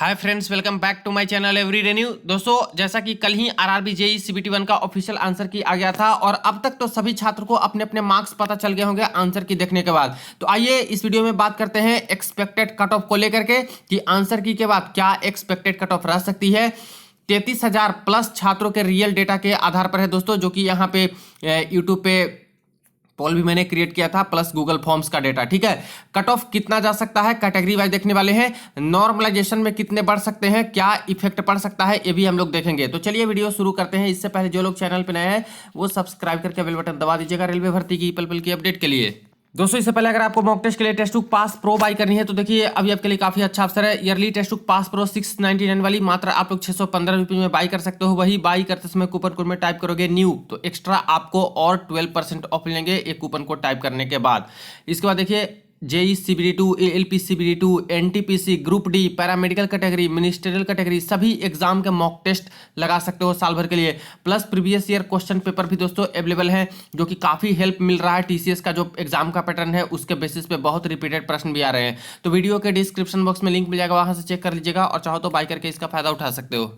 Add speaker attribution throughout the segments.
Speaker 1: Hi friends, welcome back to my channel everyday new. दोस्तों, जैसा कि कल ही आरआरबी जेईई सीबीटी 1 का ऑफिशियल आंसर की आ गया था और अब तक तो सभी छात्र को अपने अपने मार्क्स पता चल गए होंगे आंसर की देखने के बाद। तो आइए इस वीडियो में बात करते हैं एक्सपेक्टेड कट ऑफ को लेकर के कि आंसर की के बाद क्या एक्सपेक्टेड कट ऑफ रह सकती है। 33,000 प्लस छात्रों के रियल डेटा के आधार पर है दोस्तों, जो कि यहाँ पे यूट्यूब पे पोल भी मैंने क्रिएट किया था, प्लस गूगल फॉर्म्स का डेटा। ठीक है, कट ऑफ कितना जा सकता है कैटेगरी वाइज देखने वाले हैं। नॉर्मलाइजेशन में कितने बढ़ सकते हैं, क्या इफेक्ट पड़ सकता है, ये भी हम लोग देखेंगे। तो चलिए वीडियो शुरू करते हैं। इससे पहले जो लोग चैनल पे नए हैं वो सब्सक्राइब करके बेल बटन दबा दीजिएगा रेलवे भर्ती की पल पल की अपडेट के लिए। दोस्तों, इससे पहले अगर आपको मॉक टेस्ट के लिए test book pass pro buy करनी है तो देखिए अभी आपके लिए काफी अच्छा अवसर है। Yearly test book pass pro 699 वाली मात्र आप लोग 615 रुपये में बाई कर सकते हो। वही बाई करते समय कूपन कोड में टाइप करोगे न्यू तो एक्स्ट्रा आपको और 12% ऑफ मिलेंगे एक कूपन कोड टाइप करने के बाद। इसके बाद देखिए JE CBT2, ALP CBT2, NTPC, group D, paramedical category, ministerial category सभी एग्जाम के मॉक टेस्ट लगा सकते हो साल भर के लिए। Plus previous year question paper भी दोस्तों अवेलेबल है, जो कि काफी हेल्प मिल रहा है। TCS का जो एग्जाम का पैटर्न है उसके बेसिस पे बहुत रिपीटेड प्रश्न भी आ रहे हैं। तो वीडियो के डिस्क्रिप्शन बॉक्स में लिंक मिल जाएगा, वहां से चेक कर लीजिएगा और चाहो तो बाय करके इसका फायदा उठा सकते हो।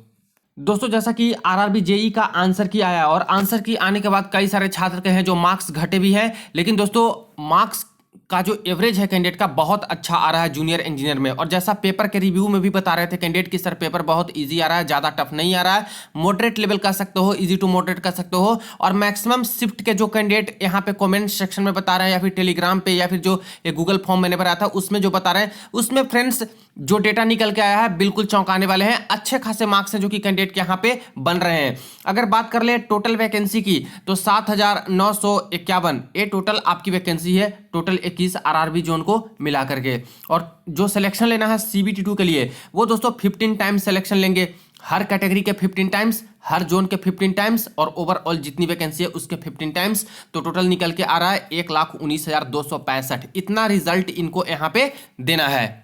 Speaker 1: दोस्तों, जैसा कि आरआरबी जेई का आंसर की आया और आंसर की आने के बाद कई सारे छात्र के हैं जो मार्क्स घटे भी हैं, लेकिन दोस्तों मार्क्स का जो एवरेज है कैंडिडेट का बहुत अच्छा आ रहा है जूनियर इंजीनियर में। और जैसा पेपर के रिव्यू में भी बता रहे थे कैंडिडेट की सर पेपर बहुत इजी आ रहा है, ज्यादा टफ नहीं आ रहा है, मॉडरेट लेवल कह सकते हो, इजी टू मॉडरेट कह सकते हो। और मैक्सिमम शिफ्ट के जो कैंडिडेट यहाँ पे कमेंट सेक्शन में बता रहे हैं या फिर टेलीग्राम पे या फिर जो गूगल फॉर्म मैंने भरा था उसमें जो बता रहे हैं, उसमें फ्रेंड्स जो डेटा निकल के आया है बिल्कुल चौंकाने वाले हैं। अच्छे खासे मार्क्स हैं जो कि कैंडिडेट के यहाँ पे बन रहे हैं। अगर बात कर ले टोटल वैकेंसी की तो 7,951 ये टोटल आपकी वैकेंसी है, टोटल 21 आरआरबी जोन को मिला करके। और जो सिलेक्शन लेना है CBT2 के लिए वो दोस्तों 15 टाइम्स सिलेक्शन लेंगे, हर कैटेगरी के 15 टाइम्स, हर जोन के 15 टाइम्स और ओवरऑल जितनी वैकेंसी है उसके 15 टाइम्स। तो टोटल निकल के आ रहा है 1,19,265। इतना रिजल्ट इनको यहाँ पे देना है।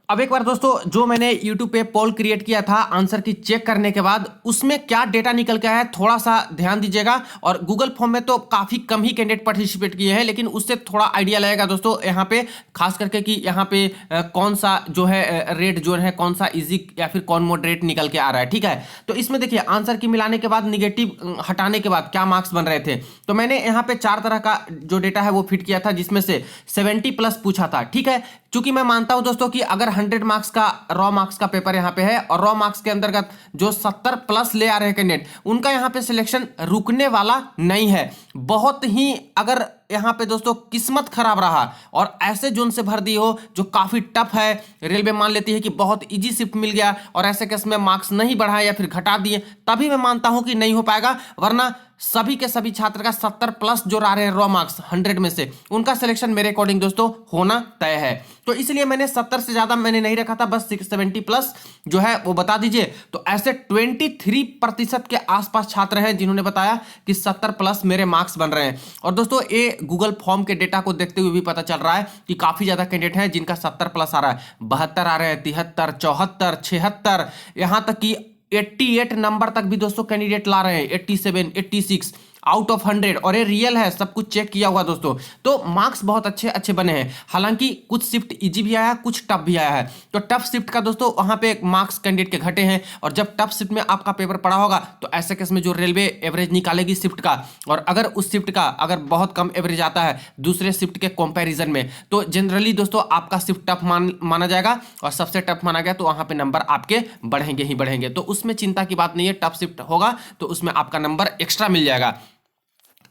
Speaker 1: अब एक बार दोस्तों जो मैंने YouTube पे पोल क्रिएट किया था आंसर की चेक करने के बाद उसमें क्या डेटा निकल के आया है थोड़ा सा ध्यान दीजिएगा। और गूगल फॉर्म में तो काफी कम ही कैंडिडेट पार्टिसिपेट किए हैं, लेकिन उससे थोड़ा आइडिया लगेगा दोस्तों यहाँ पे, खास करके कि यहाँ पे कौन सा जो है रेड जोन है, कौन सा इजी या फिर कौन मॉडरेट निकल के आ रहा है। ठीक है, तो इसमें देखिए आंसर की मिलाने के बाद निगेटिव हटाने के बाद क्या मार्क्स बन रहे थे। तो मैंने यहाँ पे 4 तरह का जो डेटा है वो फिट किया था, जिसमें से 70 प्लस पूछा था। ठीक है, चूंकि मैं मानता हूं दोस्तों कि अगर 100 मार्क्स का रॉ मार्क्स का पेपर यहां पे है और रॉ मार्क्स के अंतर्गत जो 70 प्लस ले आ रहे हैं कैंडिडेट, उनका यहां पे सिलेक्शन रुकने वाला नहीं है। बहुत ही अगर यहां पे दोस्तों किस्मत खराब रहा और ऐसे जोन से भर दी हो जो काफी टफ है, रेलवे मान लेती है कि बहुत इजी शिफ्ट मिल गया और ऐसे केस में मार्क्स नहीं बढ़ाए या फिर घटा दिए, तभी मैं मानता हूं कि नहीं हो पाएगा। वरना सभी के सभी छात्र का 70 प्लस जो आ रहे हैं रॉ मार्क्स 100 में से, उनका सिलेक्शन मेरे अकॉर्डिंग दोस्तों होना तय है। तो इसलिए मैंने 70 से ज्यादा मैंने नहीं रखा था, बस 70 प्लस जो है वो बता दीजिए। तो ऐसे 23% के आसपास छात्र हैं जिन्होंने बताया कि 70 प्लस मेरे मार्क्स बन रहे हैं। और दोस्तों ये गूगल फॉर्म के डेटा को देखते हुए भी पता चल रहा है कि काफी ज्यादा कैंडिडेट हैं जिनका 70 प्लस आ रहा है, 72 आ रहे हैं, 73, 74, 76, यहां तक कि 88 नंबर तक भी दोस्तों कैंडिडेट ला रहे हैं, 87, 86 आउट ऑफ 100। और ये रियल है, सब कुछ चेक किया हुआ दोस्तों। तो मार्क्स बहुत अच्छे अच्छे बने हैं। हालांकि कुछ शिफ्ट इजी भी आया है, कुछ टफ भी आया है। तो टफ शिफ्ट का दोस्तों वहां पे मार्क्स कैंडिडेट के घटे हैं। और जब टफ शिफ्ट में आपका पेपर पड़ा होगा तो ऐसे केस में जो रेलवे एवरेज निकालेगी शिफ्ट का, और अगर उस शिफ्ट का अगर बहुत कम एवरेज आता है दूसरे शिफ्ट के कंपैरिजन में, तो जनरली दोस्तों आपका शिफ्ट टफ माना जाएगा और सबसे टफ माना गया तो वहां पे नंबर आपके बढ़ेंगे ही बढ़ेंगे। तो उसमें चिंता की बात नहीं है, टफ शिफ्ट होगा तो उसमें आपका नंबर एक्स्ट्रा मिल जाएगा।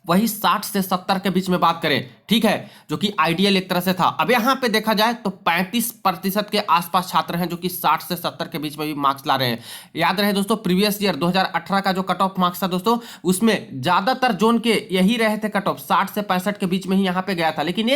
Speaker 1: वही 60 से 70 के बीच में बात करें, ठीक है, जो कि आइडियल एक तरह से था। अब यहां पे देखा जाए तो 35% के आसपास छात्र हैं जो कि 60 से 70 के बीच में भी मार्क्स ला रहे हैं। याद रहे दोस्तों प्रीवियस ईयर 2018 का जो कट ऑफ मार्क्स था दोस्तों, उसमें ज्यादातर जोन के यही रहे थे कट ऑफ, 60 से 65 के बीच में ही यहां पे गया था। लेकिन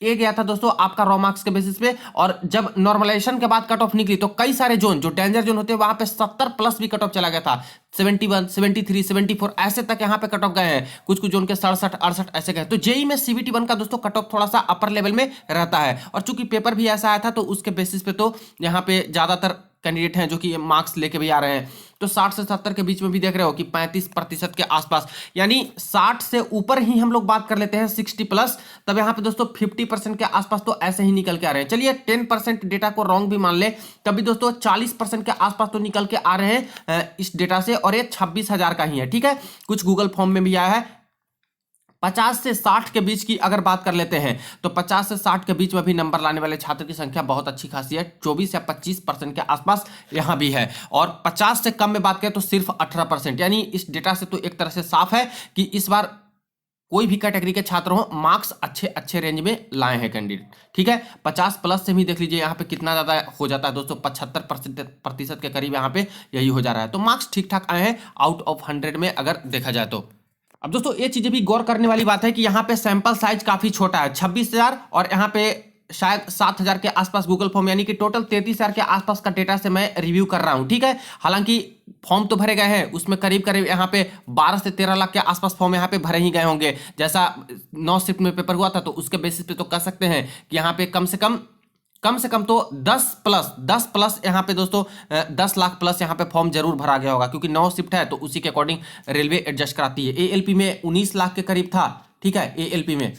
Speaker 1: ये गया था दोस्तों आपका रॉ मार्क्स के बेसिस पे। और जब नॉर्मलाइजेशन के बाद कट ऑफ निकली तो कई सारे जोन जो डेंजर जोन होते हैं वहां पे 70 प्लस भी कट ऑफ चला गया था, 71, 73, 74 ऐसे तक यहाँ पे कट ऑफ गए हैं। कुछ कुछ जोन के 67, 68 ऐसे गए। तो जेई में CBT1 का दोस्तों कट ऑफ थोड़ा सा अपर लेवल में रहता है। और चूंकि पेपर भी ऐसा आया था तो उसके बेसिस पे तो यहाँ पे ज्यादातर कैंडिडेट हैं जो कि मार्क्स लेके भी आ रहे हैं। तो 60 से 70 के बीच में भी देख रहे हो कि 35% के आसपास, यानी 60 से ऊपर ही हम लोग बात कर लेते हैं 60+, तब यहाँ पे दोस्तों 50% के आसपास तो ऐसे ही निकल के आ रहे हैं। चलिए 10% डेटा को रॉन्ग भी मान ले, तभी दोस्तों 40% के आसपास तो निकल के आ रहे हैं इस डेटा से, और ये 26,000 का ही है। ठीक है, कुछ गूगल फॉर्म में भी आया है। 50 से 60 के बीच की अगर बात कर लेते हैं तो 50 से 60 के बीच में भी नंबर लाने वाले छात्र की संख्या बहुत अच्छी खासी है, 24 या 25% के आसपास यहां भी है। और 50 से कम में बात करें तो सिर्फ 18%, यानी इस डेटा से तो एक तरह से साफ है कि इस बार कोई भी कैटेगरी के छात्र हो, मार्क्स अच्छे अच्छे रेंज में लाए हैं कैंडिडेट। ठीक है, 50+ से भी देख लीजिए यहाँ पे कितना ज्यादा हो जाता है दोस्तों, 75% के करीब यहाँ पे यही हो जा रहा है। तो मार्क्स ठीक ठाक आए हैं आउट ऑफ 100 में अगर देखा जाए तो। अब दोस्तों ये चीजें भी गौर करने वाली बात है कि यहाँ पे सैंपल साइज काफी छोटा है, 26,000, और यहाँ पे शायद 7,000 के आसपास गूगल फॉर्म, यानी कि टोटल 33,000 के आसपास का डेटा से मैं रिव्यू कर रहा हूं। ठीक है, हालांकि फॉर्म तो भरे गए हैं, उसमें करीब करीब यहाँ पे 12 से 13 लाख के आसपास फॉर्म यहाँ पे भरे ही गए होंगे। जैसा 9 शिफ्ट में पेपर हुआ था, तो उसके बेसिस पे तो कह सकते हैं कि यहाँ पे कम से कम तो 10+ यहाँ पे दोस्तों 10 लाख प्लस यहाँ पे फॉर्म जरूर भरा गया होगा, क्योंकि 9 शिफ्ट है तो उसी के अकॉर्डिंग रेलवे एडजस्ट कराती है। एएलपी में 19 लाख के करीब था। ठीक है, एएलपी में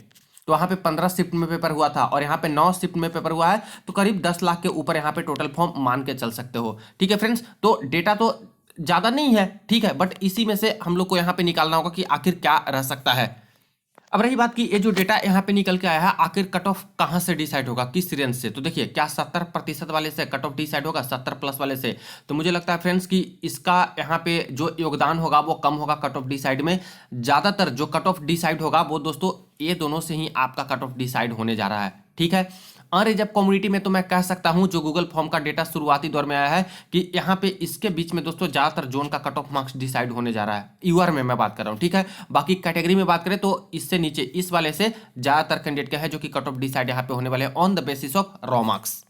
Speaker 1: तो वहाँ पे 15 शिफ्ट में पेपर हुआ था, और यहाँ पे 9 शिफ्ट में पेपर हुआ है, तो करीब 10 लाख के ऊपर यहाँ पे टोटल फॉर्म मान के चल सकते हो। ठीक है फ्रेंड्स, तो डेटा तो ज्यादा नहीं है, ठीक है, बट इसी में से हम लोग को यहाँ पे निकालना होगा कि आखिर क्या रह सकता है। अब रही बात की ये जो डेटा यहाँ पे निकल के आया है, आखिर कट ऑफ कहाँ से डिसाइड होगा, किस रेंज से? तो देखिए, क्या 70% वाले से कट ऑफ डिसाइड होगा, 70+ वाले से? तो मुझे लगता है फ्रेंड्स कि इसका यहाँ पे जो योगदान होगा वो कम होगा कट ऑफ डिसाइड में। ज्यादातर जो कट ऑफ डिसाइड होगा वो दोस्तों ये दोनों से ही आपका कट ऑफ डिसाइड होने जा रहा है। ठीक है, अनरिजर्व कम्युनिटी में तो मैं कह सकता हूं जो गूगल फॉर्म का डेटा शुरुआती दौर में आया है कि यहाँ पे इसके बीच में दोस्तों ज्यादातर जोन का कट ऑफ मार्क्स डिसाइड होने जा रहा है। यूआर में मैं बात कर रहा हूँ। ठीक है, बाकी कैटेगरी में बात करें तो इससे नीचे इस वाले से ज्यादातर कैंडिडेट का है जो कि कट ऑफ डिसाइड यहाँ पे होने वाले हैं on the basis of raw marks.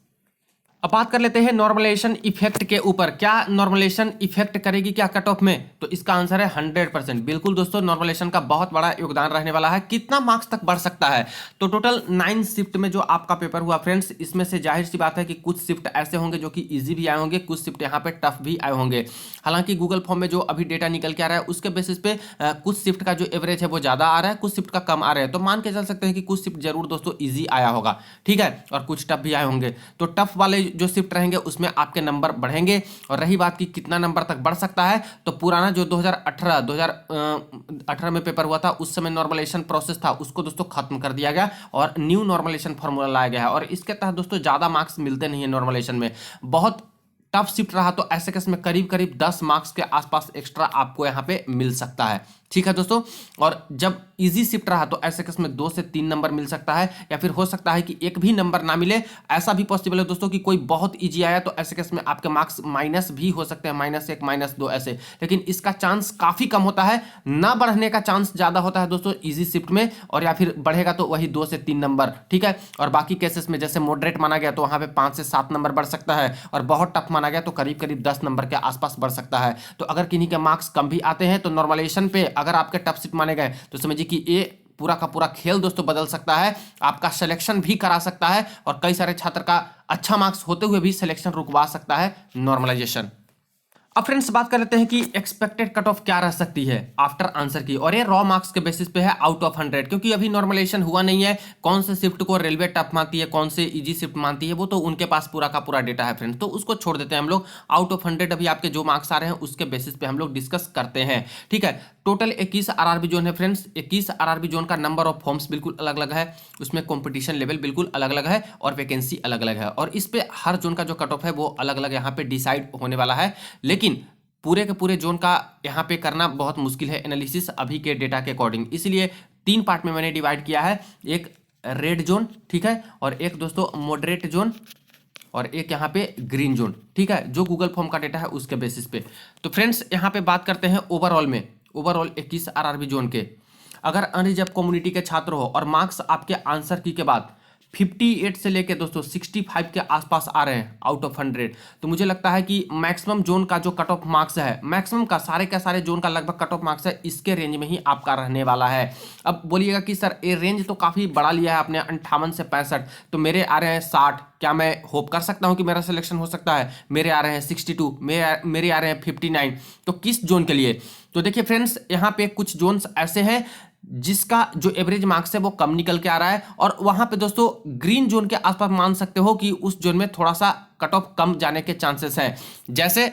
Speaker 1: अब बात कर लेते हैं नॉर्मलाइजेशन इफेक्ट के ऊपर। क्या नॉर्मलाइजेशन इफेक्ट करेगी क्या कट ऑफ में? तो इसका आंसर है 100%। बिल्कुल दोस्तों, नॉर्मलाइजेशन का बहुत बड़ा योगदान रहने वाला है। कितना मार्क्स तक बढ़ सकता है? तो टोटल 9 शिफ्ट में जो आपका पेपर हुआ फ्रेंड्स, इसमें से जाहिर सी बात है कि कुछ शिफ्ट ऐसे होंगे जो कि इजी भी आए होंगे, कुछ शिफ्ट यहाँ पे टफ भी आए होंगे। हालांकि गूगल फॉर्म में जो अभी डेटा निकल के आ रहा है उसके बेसिस पे कुछ शिफ्ट का जो एवरेज है वो ज्यादा आ रहा है, कुछ शिफ्ट का कम आ रहा है। तो मान के चल सकते हैं कि कुछ शिफ्ट जरूर दोस्तों ईजी आया होगा। ठीक है, और कुछ टफ भी आए होंगे। तो टफ वाले जो शिफ्ट रहेंगे उसमें आपके नंबर बढ़ेंगे। और रही बात की कितना नंबर तक बढ़ सकता है, तो पुराना जो 2018 में पेपर हुआ था उस समय नॉर्मलाइजेशन प्रोसेस था, उसको दोस्तों खत्म कर दिया गया और न्यू नॉर्मलाइजेशन फॉर्मूला लाया गया है। और इसके तहत दोस्तों ज्यादा मार्क्स मिलते नहीं है नॉर्मलाइजेशन में। बहुत टफ शिफ्ट रहा तो ऐसे केस में करीब करीब 10 मार्क्स के आसपास एक्स्ट्रा आपको यहाँ पे मिल सकता है। ठीक है दोस्तों, और जब इजी शिफ्ट रहा तो ऐसे केस में 2 से 3 नंबर मिल सकता है, या फिर हो सकता है कि एक भी नंबर ना मिले। ऐसा भी पॉसिबल है दोस्तों कि कोई बहुत इजी आया तो ऐसे केस में आपके मार्क्स माइनस भी हो सकते हैं, -1 -2 ऐसे। लेकिन इसका चांस काफी कम होता है, ना बढ़ने का चांस ज्यादा होता है दोस्तों इजी शिफ्ट में, और या फिर बढ़ेगा तो वही 2 से 3 नंबर। ठीक है, और बाकी केसेस में जैसे मॉडरेट माना गया तो वहां पे 5 से 7 नंबर बढ़ सकता है, और बहुत टफ माना गया तो करीब करीब 10 नंबर के आसपास बढ़ सकता है। तो अगर किन्हीं के मार्क्स कम भी आते हैं तो नॉर्मलाइजेशन पे अगर आपके टफ शिफ्ट माने गए तो समझिए कि ये पूरा का पूरा खेल दोस्तों बदल सकता है, आपका सिलेक्शन भी करा सकता है, और कई सारे छात्र का अच्छा मार्क्स होते हुए भी सिलेक्शन रुकवा सकता है नॉर्मलाइजेशन। अब फ्रेंड्स बात कर लेते हैं कि एक्सपेक्टेड कट ऑफ क्या रह सकती है आफ्टर आंसर की, और ये रॉ मार्क्स के बेसिस पे है आउट ऑफ 100, क्योंकि अभी नॉर्मलाइजेशन हुआ नहीं है। कौन से शिफ्ट को रेलवे टफ मानती है, कौन से इजी शिफ्ट मानती है, वो तो उनके पास पूरा का पूरा डेटा है फ्रेंड्स, तो उसको छोड़ देते हैं हम लोग। आउट ऑफ 100 अभी आपके जो मार्क्स आ रहे हैं उसके बेसिस पे हम लोग डिस्कस करते हैं। ठीक है, टोटल 21 आरआरबी जोन है फ्रेंड्स। 21 आरआरबी जोन का नंबर ऑफ फॉर्म्स बिल्कुल अलग अलग है, उसमें कॉम्पिटिशन लेवल बिल्कुल अलग अलग है, और वैकेंसी अलग अलग है, और इस पे हर जोन का जो कट ऑफ है वो अलग अलग यहाँ पे डिसाइड होने वाला है। लेकिन पूरे के पूरे जोन का यहाँ पे करना बहुत मुश्किल है एनालिसिस अभी के डेटा के अकॉर्डिंग, इसलिए 3 पार्ट में मैंने डिवाइड किया है। एक रेड जोन, ठीक है, और एक दोस्तों मॉडरेट जोन, और एक यहाँ पे ग्रीन जोन। ठीक है, जो गूगल फॉर्म का डेटा है उसके बेसिस पे। तो फ्रेंड्स यहाँ पे बात करते हैं ओवरऑल में, ओवरऑल 21 आरआरबी जोन के। अगर अनरिजर्व कम्युनिटी के छात्र हो और मार्क्स आपके आंसर की के बाद 58 से लेके दोस्तों 65 के आसपास आ रहे हैं आउट ऑफ 100, तो मुझे लगता है कि मैक्सिमम जोन का जो कट ऑफ मार्क्स है, मैक्सिमम का सारे जोन का लगभग कट ऑफ मार्क्स है, इसके रेंज में ही आपका रहने वाला है। अब बोलिएगा कि सर ये रेंज तो काफ़ी बड़ा लिया है आपने 58 से 65, तो मेरे आ रहे हैं 60, क्या मैं होप कर सकता हूं कि मेरा सिलेक्शन हो सकता है? मेरे आ रहे हैं 62, मेरे आ रहे हैं 59, तो किस जोन के लिए? तो देखिए फ्रेंड्स, यहाँ पे कुछ जोन्स ऐसे हैं जिसका जो एवरेज मार्क्स है वो कम निकल के आ रहा है, और वहां पे दोस्तों ग्रीन जोन के आसपास मान सकते हो कि उस जोन में थोड़ा सा कट ऑफ कम जाने के चांसेस हैं। जैसे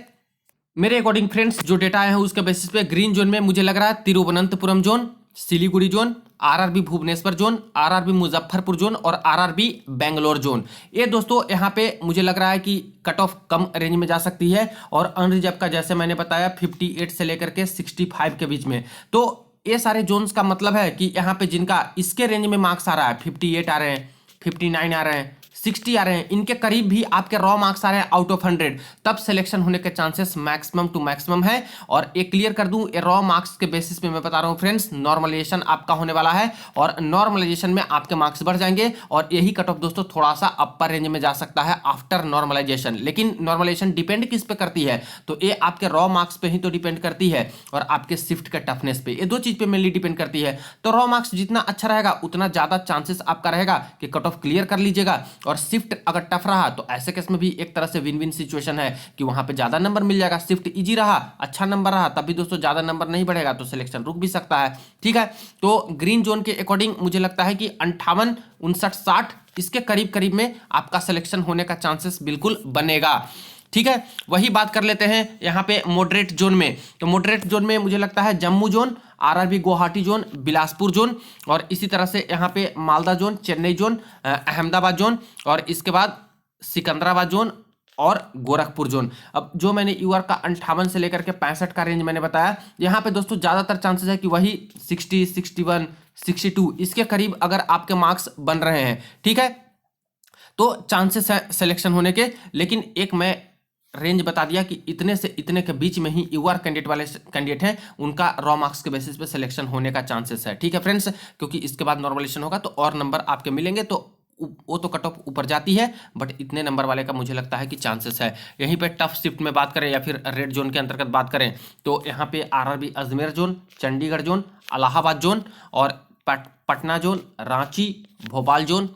Speaker 1: मेरे अकॉर्डिंग फ्रेंड्स जो डेटा है उसके बेसिस पे ग्रीन जोन में मुझे लग रहा है Thiruvananthapuram zone, Siliguri zone, RRB Bhubaneswar zone, RRB Muzaffarpur zone और आरआरबी बेंगलोर जोन, ये दोस्तों यहाँ पे मुझे लग रहा है कि कट ऑफ कम रेंज में जा सकती है। और अनरिजर्व का जैसे मैंने बताया 58 से लेकर के 65 के बीच में, तो ये सारे जोन्स का मतलब है कि यहाँ पे जिनका इसके रेंज में मार्क्स आ रहा है, 58 आ रहे हैं, 59 आ रहे हैं, 60 आ रहे हैं, इनके करीब भी आपके रॉ मार्क्स आ रहे हैं आउट ऑफ 100, तब सिलेक्शन होने के चांसेस मैक्सिमम टू मैक्सिमम है। और एक क्लियर कर दूं, ये रॉ मार्क्स के बेसिस पे मैं बता रहा हूं फ्रेंड्स, नॉर्मलाइजेशन आपका होने वाला है और नॉर्मलाइजेशन में आपके मार्क्स बढ़ जाएंगे, और यही कट ऑफ दोस्तों थोड़ा सा अपर रेंज में जा सकता है आफ्टर नॉर्मलाइजेशन। लेकिन नॉर्मलाइजेशन डिपेंड किस पे करती है? तो ये आपके रॉ मार्क्स पे ही तो डिपेंड करती है, और आपके शिफ्ट के टफनेस पे, ये दो चीज पे मेनली डिपेंड करती है। तो रॉ मार्क्स जितना अच्छा रहेगा उतना ज्यादा चांसेस आपका रहेगा कि कट ऑफ क्लियर कर लीजिएगा, और शिफ्ट अगर टफ रहा तो ऐसे केस में भी एक तरह से विन विन सिचुएशन है कि वहां पे ज्यादा नंबर मिल जाएगा। शिफ्ट इजी रहा, अच्छा नंबर रहा, तब भी दोस्तों ज्यादा नंबर नहीं बढ़ेगा तो सिलेक्शन रुक भी सकता है। ठीक है, तो ग्रीन जोन के अकॉर्डिंग मुझे लगता है कि 58, 59, 60 इसके करीब करीब में आपका सिलेक्शन होने का चांसेस बिल्कुल बनेगा। ठीक है, वही बात कर लेते हैं यहाँ पे मॉडरेट जोन में। तो मॉडरेट जोन में मुझे लगता है Jammu zone, RRB Guwahati zone, Bilaspur zone, और इसी तरह से यहाँ पे Malda zone, Chennai zone, Ahmedabad zone, और इसके बाद सिकंदराबाद जोन और गोरखपुर जोन। अब जो मैंने यूआर का 58 से लेकर के 65 का रेंज मैंने बताया, यहाँ पे दोस्तों ज्यादातर चांसेस है कि वही 60, 61, 62 इसके करीब अगर आपके मार्क्स बन रहे हैं, ठीक है, तो चांसेस है सिलेक्शन होने के। लेकिन एक मैं रेंज बता दिया कि इतने से इतने के बीच में ही यूआर कैंडिडेट वाले कैंडिडेट हैं, उनका रॉ मार्क्स के बेसिस पे सिलेक्शन होने का चांसेस है। ठीक है फ्रेंड्स, क्योंकि इसके बाद नॉर्मलाइजेशन होगा तो और नंबर आपके मिलेंगे, तो वो तो कट ऑफ ऊपर जाती है, बट इतने नंबर वाले का मुझे लगता है कि चांसेस है। यहीं पे टफ शिफ्ट में बात करें या फिर रेड जोन के अंतर्गत बात करें, तो यहाँ पे RRB Ajmer zone, Chandigarh zone, Allahabad zone और Patna zone, Ranchi, Bhopal zone,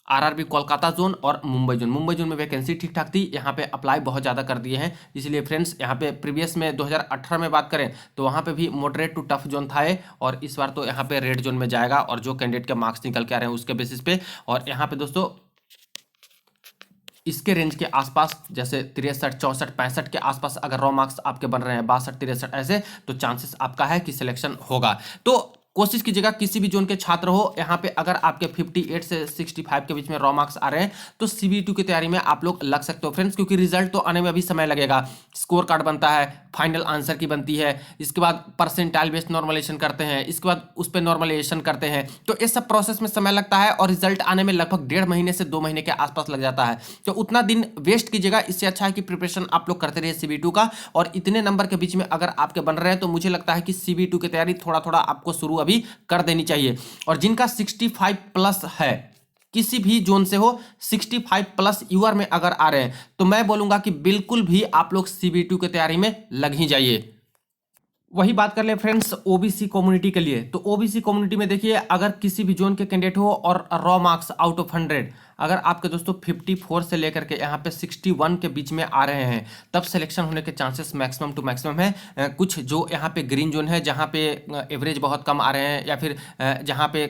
Speaker 1: RRB Kolkata zone और मुंबई जोन। मुंबई जोन में वैकेंसी ठीक ठाक थी, यहाँ पे अप्लाई बहुत ज़्यादा कर दिए हैं, इसलिए फ्रेंड्स यहाँ पे प्रीवियस में 2018 में बात करें तो वहाँ पे भी मॉडरेट टू टफ जोन था ये, और इस बार तो यहाँ पे रेड जोन में जाएगा, और जो कैंडिडेट के मार्क्स निकल के आ रहे हैं उसके बेसिस पे। और यहाँ पे दोस्तों इसके रेंज के आसपास जैसे 63, 64, 65 के आसपास अगर रॉ मार्क्स आपके बन रहे हैं 62, 63 ऐसे, तो चांसेस आपका है कि सिलेक्शन होगा। तो कोशिश कीजिएगा किसी भी जोन के छात्र हो, यहाँ पे अगर आपके 58 से 65 के बीच में रॉ मार्क्स आ रहे हैं तो CBT की तैयारी में आप लोग लग सकते हो फ्रेंड्स, क्योंकि रिजल्ट तो आने में अभी समय लगेगा। स्कोर कार्ड बनता है, फाइनल आंसर की बनती है, इसके बाद परसेंटाइल बेस्ड नॉर्मलाइजेशन करते हैं, इसके बाद उस पर नॉर्मलाइजेशन करते हैं, तो इस सब प्रोसेस में समय लगता है, और रिजल्ट आने में लगभग 1.5 महीने से 2 महीने के आसपास लग जाता है। तो उतना दिन वेस्ट कीजिएगा, इससे अच्छा है कि प्रिपरेशन आप लोग करते रहिए CBT का, और इतने नंबर के बीच में अगर आपके बन रहे हैं तो मुझे लगता है कि CBT की तैयारी थोड़ा थोड़ा आपको शुरू अभी कर देनी चाहिए। और जिनका 65 प्लस है, किसी भी जोन से हो, 65 प्लस यूआर में अगर आ रहे हैं, तो मैं बोलूंगा कि बिल्कुल भी आप लोग CBT की तैयारी में लग ही जाइए। वही बात कर ले फ्रेंड्स ओबीसी कम्युनिटी के लिए, तो ओबीसी कम्युनिटी में देखिए अगर किसी भी जोन के कैंडिडेट हो और रॉ मार्क्स आउट ऑफ 100 अगर आपके दोस्तों 54 से लेकर के यहाँ पे 61 के बीच में आ रहे हैं, तब सिलेक्शन होने के चांसेस मैक्सिमम टू मैक्सिमम है। कुछ जो यहाँ पे ग्रीन जोन है जहाँ पे एवरेज बहुत कम आ रहे हैं, या फिर जहाँ पे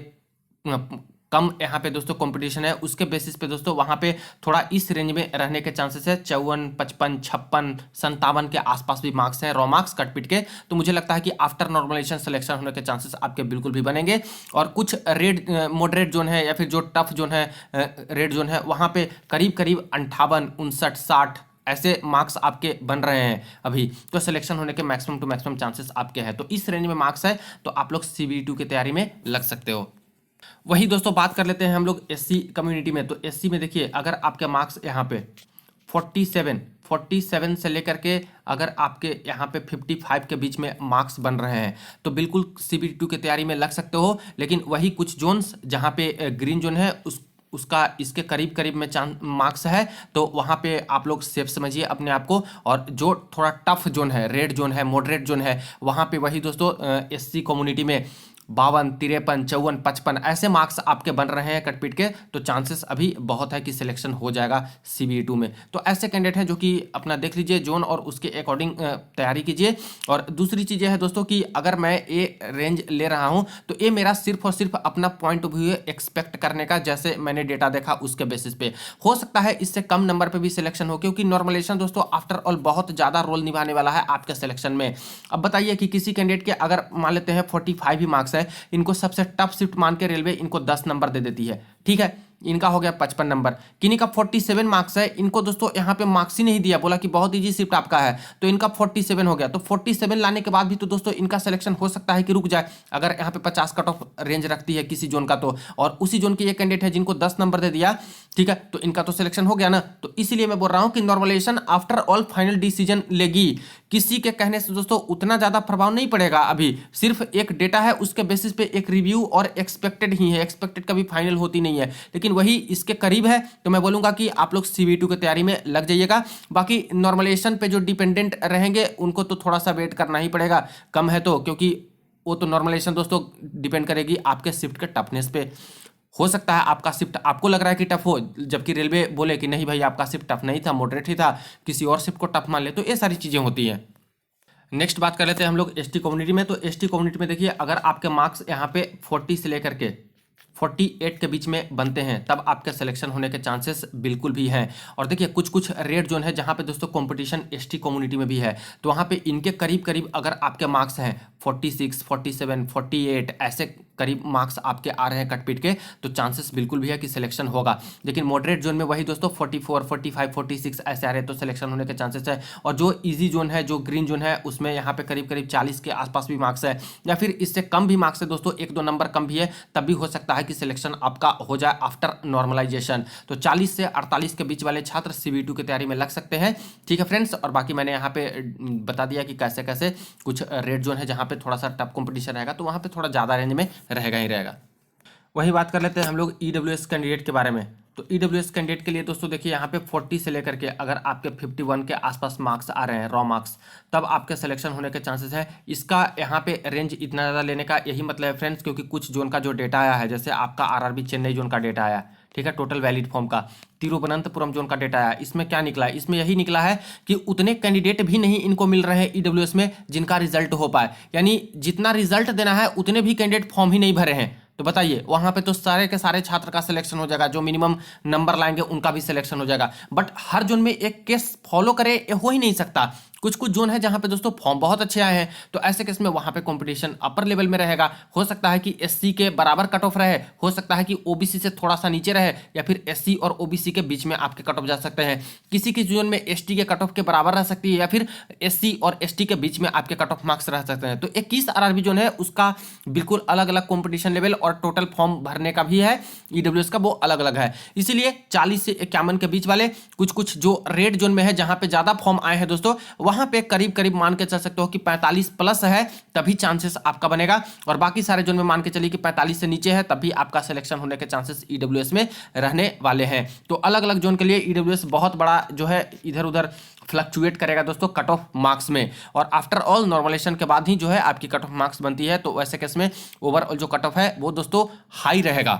Speaker 1: कम यहाँ पे दोस्तों कंपटीशन है, उसके बेसिस पे दोस्तों वहाँ पे थोड़ा इस रेंज में रहने के चांसेस है। 54, 55, 56, 57 के आसपास भी मार्क्स हैं रॉ मार्क्स कटपिट के, तो मुझे लगता है कि आफ्टर नॉर्मलाइजेशन सिलेक्शन होने के चांसेस आपके बिल्कुल भी बनेंगे। और कुछ रेड मॉडरेट जोन है या फिर जो टफ जोन है रेड जोन है, वहाँ पे करीब करीब 58, 59, 60 ऐसे मार्क्स आपके बन रहे हैं अभी, तो सिलेक्शन होने के मैक्सिमम टू मैक्सिमम चांसेस आपके हैं। तो इस रेंज में मार्क्स है तो आप लोग CBT की तैयारी में लग सकते हो। वही दोस्तों बात कर लेते हैं हम लोग SC कम्युनिटी में। तो SC में देखिए अगर आपके मार्क्स यहाँ पे 47 से लेकर के अगर आपके यहाँ पे 55 के बीच में मार्क्स बन रहे हैं तो बिल्कुल CBT की तैयारी में लग सकते हो। लेकिन वही कुछ जोन्स जहाँ पे ग्रीन जोन है उसका इसके करीब करीब में मार्क्स है, तो वहाँ पे आप लोग सेफ समझिए अपने आप को। और जो थोड़ा टफ जोन है, रेड जोन है, मॉडरेट जोन है, वहाँ पे वही दोस्तों एससी कम्युनिटी में 52, 53, 54, 55 ऐसे मार्क्स आपके बन रहे हैं कटपीट के, तो चांसेस अभी बहुत है कि सिलेक्शन हो जाएगा CBE2 में। तो ऐसे कैंडिडेट हैं जो कि अपना देख लीजिए जोन और उसके अकॉर्डिंग तैयारी कीजिए। और दूसरी चीज़ है दोस्तों कि अगर मैं ये रेंज ले रहा हूँ तो ये मेरा सिर्फ और सिर्फ अपना पॉइंट ऑफ व्यू है एक्सपेक्ट करने का, जैसे मैंने डेटा देखा उसके बेसिस पे। हो सकता है इससे कम नंबर पे भी सिलेक्शन हो, क्योंकि नॉर्मलाइजेशन दोस्तों आफ्टर ऑल बहुत ज़्यादा रोल निभाने वाला है आपके सिलेक्शन में। अब बताइए कि किसी कैंडिडेट के अगर मान लेते हैं 45 ही मार्क्स है, इनको सबसे टफ शिफ्ट मान के रेलवे इनको 10 नंबर दे देती है, ठीक है, इनका हो गया 55 नंबर। किन्हीं का 47 मार्क्स है, इनको दोस्तों यहाँ पे मार्क्स ही नहीं दिया, बोला कि बहुत इजी शिफ्ट आपका है, तो इनका 47 हो गया। तो 47 लाने के बाद भी तो दोस्तों इनका सिलेक्शन हो सकता है कि रुक जाए, अगर यहाँ पे 50 कट ऑफ रेंज रखती है किसी जोन का तो। और उसी जोन के ये कैंडिडेट है जिनको 10 नंबर दे दिया, ठीक है, तो इनका तो सिलेक्शन हो गया ना। तो इसीलिए मैं बोल रहा हूँ कि normalization after all final decision लेगी, किसी के कहने से दोस्तों उतना ज्यादा प्रभाव नहीं पड़ेगा। अभी सिर्फ एक डेटा है, उसके बेसिस पे एक रिव्यू और एक्सपेक्टेड ही है, एक्सपेक्टेड कभी फाइनल होती नहीं है, लेकिन वही इसके करीब है। तो मैं बोलूंगा कि आप लोग CBE2 की तैयारी में लग जाइएगा। बाकी नॉर्मलाइजेशन पे जो डिपेंडेंट रहेंगे उनको तो थोड़ा सा वेट करना ही पड़ेगा, कम है तो, क्योंकि वो तो नॉर्मलाइजेशन दोस्तों डिपेंड करेगी आपके शिफ्ट के टफनेस पे। हो सकता है आपका शिफ्ट आपको लग रहा है कि टफ हो, जबकि रेलवे बोले कि नहीं भाई आपका शिफ्ट टफ नहीं था, मॉडरेट ही था, किसी और शिफ्ट को टफ मान ले, तो ये सारी चीज़ें होती हैं। नेक्स्ट बात कर लेते हैं हम लोग ST कम्युनिटी में। तो ST कम्युनिटी में देखिए, अगर आपके मार्क्स यहाँ पे 40 से लेकर के 48 के बीच में बनते हैं, तब आपके सिलेक्शन होने के चांसेस बिल्कुल भी हैं। और देखिए कुछ कुछ रेड जोन है जहाँ पे दोस्तों कंपटीशन ST कम्युनिटी में भी है, तो वहाँ पे इनके करीब करीब अगर आपके मार्क्स हैं 46, 47, 48 ऐसे करीब मार्क्स आपके आ रहे हैं कटपीट के, तो चांसेस बिल्कुल भी है कि सिलेक्शन होगा। लेकिन मॉडरेट जोन में वही दोस्तों 44, 45, 46 ऐसे आ रहे हैं, तो सिलेक्शन होने के चांसेस है। और जो ईजी जोन है, जो ग्रीन जोन है, उसमें यहाँ पे करीब करीब 40 के आसपास भी मार्क्स है, या फिर इससे कम भी मार्क्स है दोस्तों, 1-2 नंबर कम भी है, तब भी हो सकता है कि सिलेक्शन आपका हो जाए आफ्टर नॉर्मलाइजेशन। तो 40 से 48 के बीच वाले छात्र CBE2 की तैयारी में लग सकते हैं, ठीक है फ्रेंड्स। और बाकी मैंने यहाँ पे बता दिया कि कैसे कैसे कुछ रेड जोन है जहाँ पे थोड़ा सा टफ कंपटीशन रहेगा, तो वहाँ पे थोड़ा ज़्यादा रेंज में रहेगा ही रहेगा। वही बात कर लेते हैं हम लोग EWS कैंडिडेट के बारे में। तो EWS कैंडिडेट के लिए दोस्तों देखिए, यहाँ पे 40 से लेकर के अगर आपके 51 के आसपास मार्क्स आ रहे हैं, रॉ मार्क्स, तब आपके सिलेक्शन होने के चांसेस है। इसका यहाँ पे रेंज इतना ज़्यादा लेने का यही मतलब है फ्रेंड्स, क्योंकि कुछ जोन का जो डेटा आया है, जैसे आपका RRB चेन्नई जोन का डेटा आया, ठीक है, टोटल वैलिड फॉर्म का, तिरुवनंतपुरम जोन का डेटा आया, इसमें क्या निकला है? इसमें यही निकला है कि उतने कैंडिडेट भी नहीं इनको मिल रहे हैं EWS में जिनका रिजल्ट हो पाए, यानी जितना रिजल्ट देना है उतने भी कैंडिडेट फॉर्म ही नहीं भरे हैं। तो बताइए वहां पे तो सारे के सारे छात्र का सिलेक्शन हो जाएगा, जो मिनिमम नंबर लाएंगे उनका भी सिलेक्शन हो जाएगा। बट हर जोन में एक केस फॉलो करे ये हो ही नहीं सकता। कुछ कुछ जोन है जहां पे दोस्तों फॉर्म बहुत अच्छे आए हैं, तो ऐसे केस में वहां पे कंपटीशन अपर लेवल में रहेगा। हो सकता है कि SC के बराबर कट ऑफ रहे, हो सकता है कि OBC से थोड़ा सा नीचे रहे, या फिर SC और OBC के बीच में आपके कट ऑफ जा सकते हैं। किसी की जोन में ST के कट ऑफ के बराबर रह सकती है, या फिर SC और ST के बीच में आपके कट ऑफ मार्क्स रह सकते हैं। तो 21 RRB जोन है, उसका बिल्कुल अलग अलग कॉम्पिटिशन लेवल और टोटल फॉर्म भरने का भी है, EWS का वो अलग अलग है। इसीलिए 40 से 51 के बीच वाले कुछ कुछ जो रेड जोन में है, जहां पे ज्यादा फॉर्म आए हैं दोस्तों, वहां पे करीब करीब मान के चल सकते हो कि 45 प्लस है, तभी चांसेस आपका बनेगा। और बाकी सारे जोन में मान के चलिए कि 45 से नीचे है, तभी आपका सिलेक्शन होने के चांसेस EWS में रहने वाले हैं। तो अलग अलग जोन के लिए EWS बहुत बड़ा जो है इधर उधर फ्लक्चुएट करेगा दोस्तों कट ऑफ मार्क्स में, और आफ्टर ऑल नॉर्मलाइजेशन के बाद ही जो है आपकी कट ऑफ मार्क्स बनती है। तो वैसे केस में ओवरऑल जो कट ऑफ है वो दोस्तों हाई रहेगा।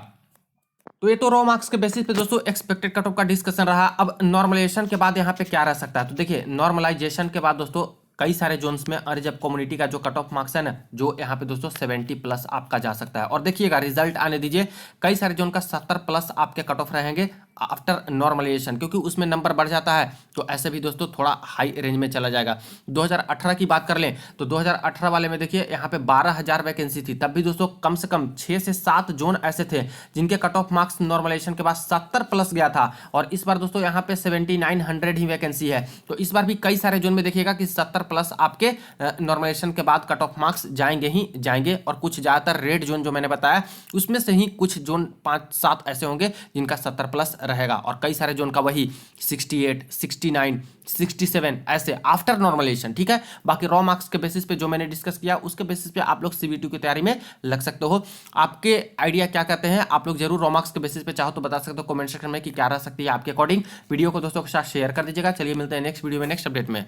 Speaker 1: तो ये तो रॉ मार्क्स के बेसिस पे दोस्तों एक्सपेक्टेड कट ऑफ का डिस्कशन रहा। अब नॉर्मलाइजेशन के बाद यहाँ पे क्या रह सकता है? तो देखिए नॉर्मलाइजेशन के बाद दोस्तों कई सारे जोन्स में अनरिजर्व कम्युनिटी का जो कट ऑफ मार्क्स है ना, जो यहाँ पे दोस्तों 70 प्लस आपका जा सकता है। और देखिएगा रिजल्ट आने दीजिए, कई सारे जोन का 70 प्लस आपके कट ऑफ रहेंगे आफ्टर नॉर्मलाइजेशन, क्योंकि उसमें नंबर बढ़ जाता है। तो ऐसे भी दोस्तों थोड़ा हाई रेंज में चला जाएगा। 2018 की बात कर लें तो 2018 वाले में देखिए यहाँ पे 12,000 वैकेंसी थी, तब भी दोस्तों कम से कम 6 से 7 जोन ऐसे थे जिनके कट ऑफ मार्क्स नॉर्मलाइजेशन के बाद 70 प्लस गया था। और इस बार दोस्तों यहाँ पे 7900 ही वैकेंसी है। तो इस बार भी कई सारे जोन में देखिएगा कि 70 प्लस आपके नॉर्मलाइजेशन के बाद कट ऑफ मार्क्स जाएंगे ही जाएंगे। और कुछ ज़्यादातर रेड जोन जो मैंने बताया उसमें से ही कुछ जोन 5-7 ऐसे होंगे जिनका 70 प्लस रहेगा और कई सारे जोन का वही 68, 69, 67 ऐसे आफ्टर नॉर्मलाइजेशन, ठीक है। बाकी रॉ मार्क्स के बेसिस पे जो मैंने डिस्कस किया उसके बेसिस पे आप लोग सीबीटी की तैयारी में लग सकते हो। आपके आइडिया क्या कहते हैं आप लोग जरूर रॉ मार्क्स के बेसिस पे चाहो तो बता सकते हो कमेंट सेक्शन में कि क्या रह सकती है आपके अकॉर्डिंग। वीडियो को दोस्तों के साथ शेयर कर दीजिएगा। चलिए मिलते हैं नेक्स्ट वीडियो में नेक्स्ट अपडेट में।